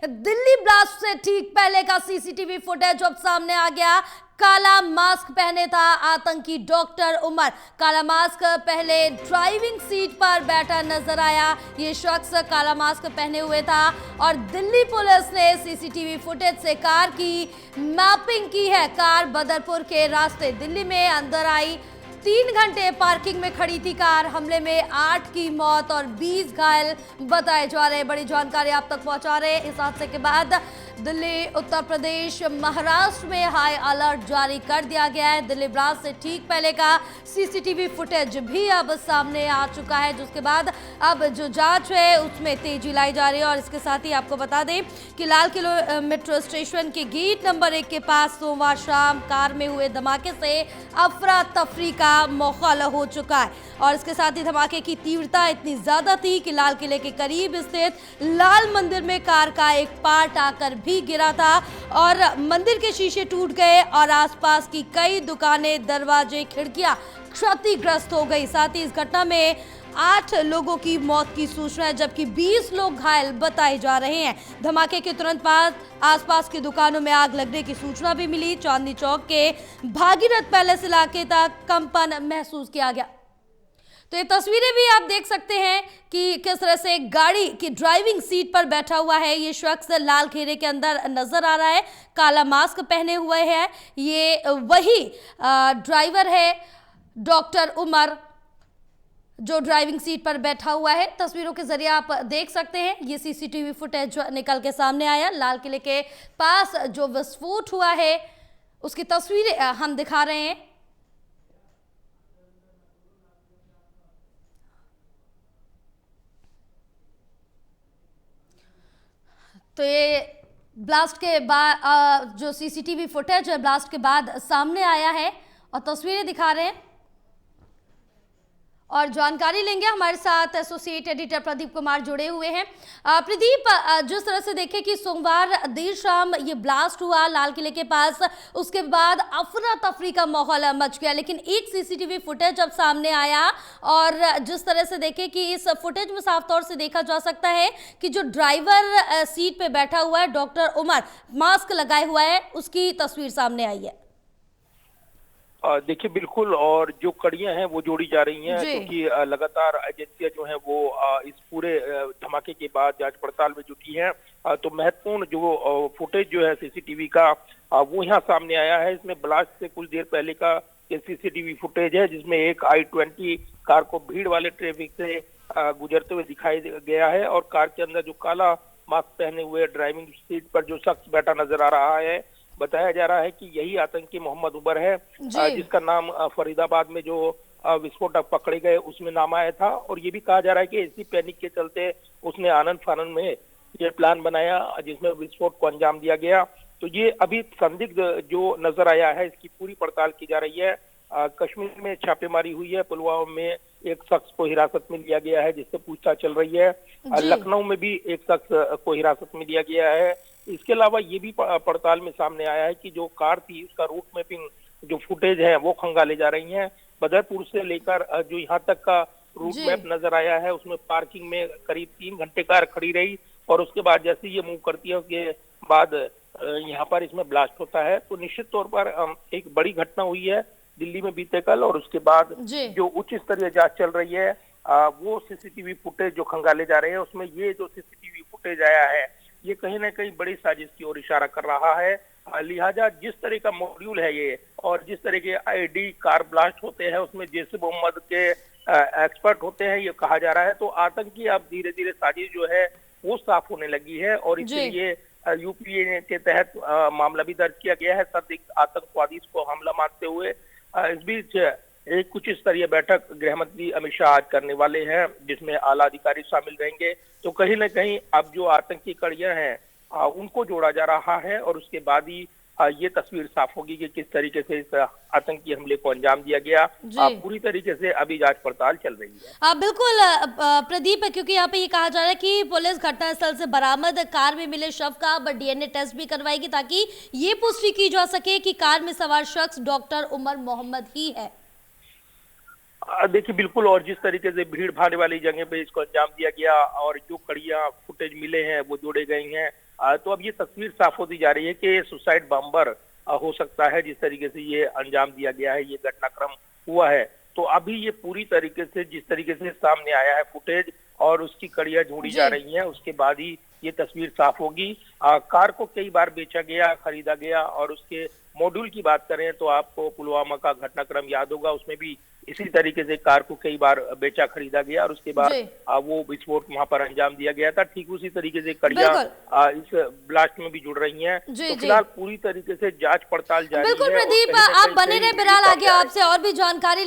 Delhi blast से ठीक पहले का सीसीटीवी फुटेज अब सामने आ गया। काला मास्क पहने था आतंकी डॉक्टर उमर। काला मास्क पहले ड्राइविंग सीट पर बैठा नजर आया। ये शख्स काला मास्क पहने हुए था और दिल्ली पुलिस ने सीसीटीवी फुटेज से कार की मैपिंग की है। कार बदरपुर के रास्ते दिल्ली में अंदर आई। 3 घंटे पार्किंग में खड़ी थी कार। हमले में 8 की मौत और 20 घायल बताए जा रहे हैं। बड़ी जानकारी आप तक पहुंचा रहे हैं। इस हादसे के बाद दिल्ली, उत्तर प्रदेश, महाराष्ट्र में हाई अलर्ट जारी कर दिया गया है। दिल्ली ब्लास्ट से ठीक पहले का सीसीटीवी फुटेज भी अब सामने आ चुका है, जिसके बाद अब जो जांच है उसमें तेजी लाई जा रही है। और इसके साथ ही आपको बता दें कि लाल किला मेट्रो स्टेशन के गेट नंबर 1 के पास सोमवार शाम कार में हुए धमाके से अफरा तफरी का माहौल हो चुका है। और इसके साथ ही धमाके की तीव्रता इतनी ज्यादा थी कि लाल किले के करीब स्थित लाल मंदिर में कार का एक पार्ट आकर भी गिरा था और मंदिर के शीशे टूट गए और आसपास की कई दुकानें, दरवाजे, खिड़कियां क्षतिग्रस्त हो गई। साथ ही इस घटना में 8 लोगों की मौत की सूचना है, जबकि 20 लोग घायल बताए जा रहे हैं। धमाके के तुरंत बाद आसपास की दुकानों में आग लगने की सूचना भी मिली। चांदनी चौक के भागीरथ पैलेस इलाके तक कंपन महसूस किया गया। तो ये तस्वीरें भी आप देख सकते हैं कि किस तरह से गाड़ी की ड्राइविंग सीट पर बैठा हुआ है ये शख्स लाल घेरे के अंदर नजर आ रहा है। काला मास्क पहने हुए है। ये वही ड्राइवर है डॉक्टर उमर जो ड्राइविंग सीट पर बैठा हुआ है। तस्वीरों के जरिए आप देख सकते हैं ये सीसीटीवी फुटेज निकल के सामने आया। लाल किले के पास जो विस्फोट हुआ है उसकी तस्वीरें हम दिखा रहे हैं। तो ये ब्लास्ट के बाद जो सीसीटीवी फुटेज है ब्लास्ट के बाद सामने आया है और तस्वीरें दिखा रहे हैं। और जानकारी लेंगे, हमारे साथ एसोसिएट एडिटर प्रदीप कुमार जुड़े हुए हैं। प्रदीप, जिस तरह से देखें कि सोमवार देर शाम ये ब्लास्ट हुआ लाल किले के पास, उसके बाद अफरा तफरी का माहौल मच गया, लेकिन एक सीसीटीवी फुटेज अब सामने आया और जिस तरह से देखें कि इस फुटेज में साफ तौर से देखा जा सकता है कि जो ड्राइवर सीट पे बैठा हुआ है डॉक्टर उमर, मास्क लगाए हुआ है, उसकी तस्वीर सामने आई है। देखिए बिल्कुल, और जो कड़ियां हैं वो जोड़ी जा रही हैं क्योंकि लगातार एजेंसियां जो हैं वो इस पूरे धमाके के बाद जांच पड़ताल में जुटी हैं। तो महत्वपूर्ण जो फुटेज जो है सीसीटीवी का वो यहाँ सामने आया है। इसमें ब्लास्ट से कुछ देर पहले का ये सीसीटीवी फुटेज है जिसमें एक i20 कार को भीड़ वाले ट्रैफिक से गुजरते हुए दिखाई गया है और कार के अंदर जो काला मास्क पहने हुए ड्राइविंग सीट पर जो शख्स बैठा नजर आ रहा है, बताया जा रहा है कि यही आतंकी मोहम्मद उमर है जिसका नाम फरीदाबाद में जो विस्फोटक पकड़े गए उसमें नाम आया था। और ये भी कहा जा रहा है कि इसी पैनिक के चलते उसने आनंद फानन में ये प्लान बनाया जिसमें विस्फोट को अंजाम दिया गया। तो ये अभी संदिग्ध जो नजर आया है इसकी पूरी पड़ताल की जा रही है। कश्मीर में छापेमारी हुई है, पुलवामा में एक शख्स को हिरासत में लिया गया है जिससे पूछताछ चल रही है। लखनऊ में भी एक शख्स को हिरासत में लिया गया है। इसके अलावा ये भी पड़ताल में सामने आया है कि जो कार थी उसका रूट मैपिंग जो फुटेज है वो खंगाले जा रही हैं। बदरपुर से लेकर जो यहाँ तक का रूट मैप नजर आया है उसमें पार्किंग में करीब 3 घंटे कार खड़ी रही और उसके बाद जैसे ये मूव करती है उसके बाद यहाँ पर इसमें ब्लास्ट होता है। तो निश्चित तौर पर एक बड़ी घटना हुई है दिल्ली में बीते कल और उसके बाद जो उच्च स्तरीय जांच चल रही है वो सीसीटीवी फुटेज जो खंगाले जा रहे हैं उसमें ये जो सीसीटीवी फुटेज आया है ये कहीं ना कहीं बड़ी साजिश की ओर इशारा कर रहा है। लिहाजा जिस तरह का मॉड्यूल है ये और जिस तरह के आईडी कार ब्लास्ट होते हैं उसमें जैश मोहम्मद के एक्सपर्ट होते हैं ये कहा जा रहा है। तो आतंकी अब धीरे धीरे साजिश जो है वो साफ होने लगी है और इसलिए यूपीए के तहत मामला भी दर्ज किया गया है संदिग्ध आतंकवादी को हमला मानते हुए। इस बीच एक उच्च स्तरीय बैठक गृह मंत्री अमित शाह आज करने वाले हैं जिसमें आला अधिकारी शामिल रहेंगे। तो कहीं ना कहीं अब जो आतंकी कड़ियां हैं उनको जोड़ा जा रहा है और उसके बाद ही ये तस्वीर साफ होगी कि किस तरीके से इस आतंकी हमले को अंजाम दिया गया। पूरी तरीके से अभी जांच पड़ताल चल रही है। बिल्कुल प्रदीप, क्योंकि यहाँ पे ये कहा जा रहा है कि पुलिस घटनास्थल से बरामद कार में मिले शव का अब डीएनए टेस्ट भी करवाएगी ताकि ये पुष्टि की जा सके कि कार में सवार शख्स डॉक्टर उमर मोहम्मद ही है। देखिए बिल्कुल, और जिस तरीके से भीड़ भाड़ वाली जगह पे इसको अंजाम दिया गया और जो कड़ियां फुटेज मिले हैं वो जोड़े गए हैं तो अब ये तस्वीर साफ होती जा रही है कि सुसाइड बॉम्बर हो सकता है, जिस तरीके से ये अंजाम दिया गया है, ये घटनाक्रम हुआ है। तो अभी ये पूरी तरीके से जिस तरीके से सामने आया है फुटेज और उसकी कड़ियां ढूंढी जा रही हैं, उसके बाद ही ये तस्वीर साफ होगी। कार को कई बार बेचा गया, खरीदा गया, और उसके मॉड्यूल की बात करें तो आपको पुलवामा का घटनाक्रम याद होगा, उसमें भी इसी तरीके से कार को कई बार बेचा खरीदा गया और उसके बाद वो विस्फोट वहां पर अंजाम दिया गया था। ठीक उसी तरीके से कड़ियां इस ब्लास्ट में भी जुड़ रही हैं। तो फिलहाल पूरी तरीके से जांच पड़ताल जारी है। बिल्कुल प्रदीप, आप बने रहे, बिलाल आगे आपसे और भी जानकारी